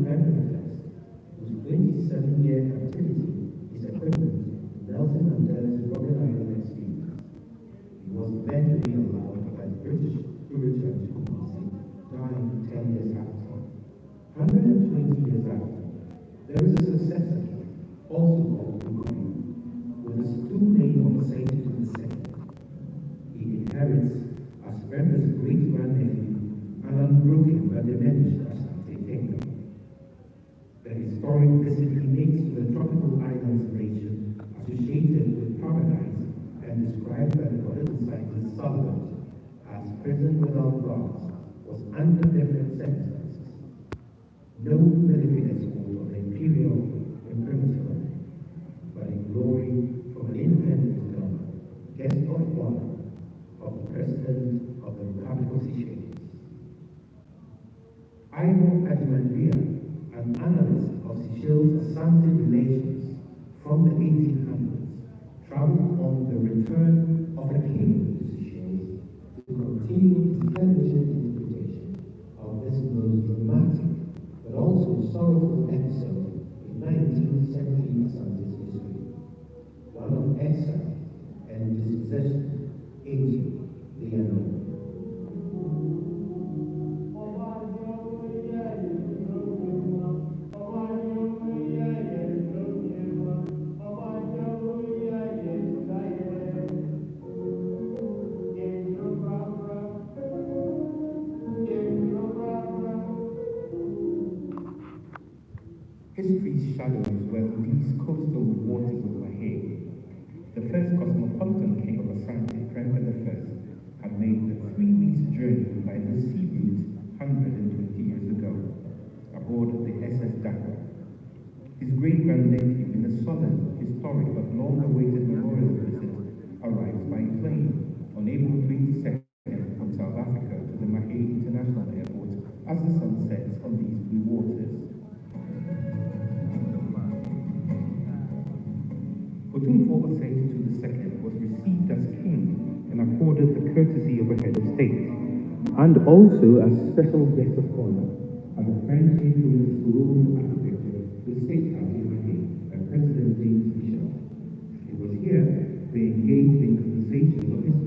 Henry I, whose 27-year captivity is equivalent to Nelson Mandela's Robben Island experience. He was eventually allowed by the British to return to Kumasi, dying 10 years after. 120 years after, there is a successor, also called Nkui, with his two name of the same to the same. He inherits as Bremner's great-grandnephew an unbroken but diminished Asante kingdom. The historic visit he makes to the tropical islands region associated with paradise and described by the political scientist Sullivan as prison without bars was under different circumstances. No military escort of the imperial imprimatur, but in glory from an independent government, guest of honor of the President of the Republic of Seychelles. Ivo Adjumandria, an analyst of Seychelles' Asante relations from the 1800s, traveled on the return of a king to Seychelles to continue his television interpretation of this most dramatic but also sorrowful episode in 19th century Asante's history, one of exile and dispossession into the unknown. History's shadows were these coastal waters of Mahé. The first cosmopolitan king of Asante, Prempeh I, had made the 3 weeks journey by the sea route 120 years ago, aboard the SS Dakar. His great-grandnephew, in a solemn, historic but long-awaited memorial visit, arrives by plane on April 22nd from South Africa to the Mahé International Airport as the sun sets on these blue waters. Otumfuo Osei II was received as king and accorded the courtesy of a head of state, and also as special guest of honor at the French-influenced Roman architecture, the State House in Mahé, by President James Michel. It was here they engaged in conversations of his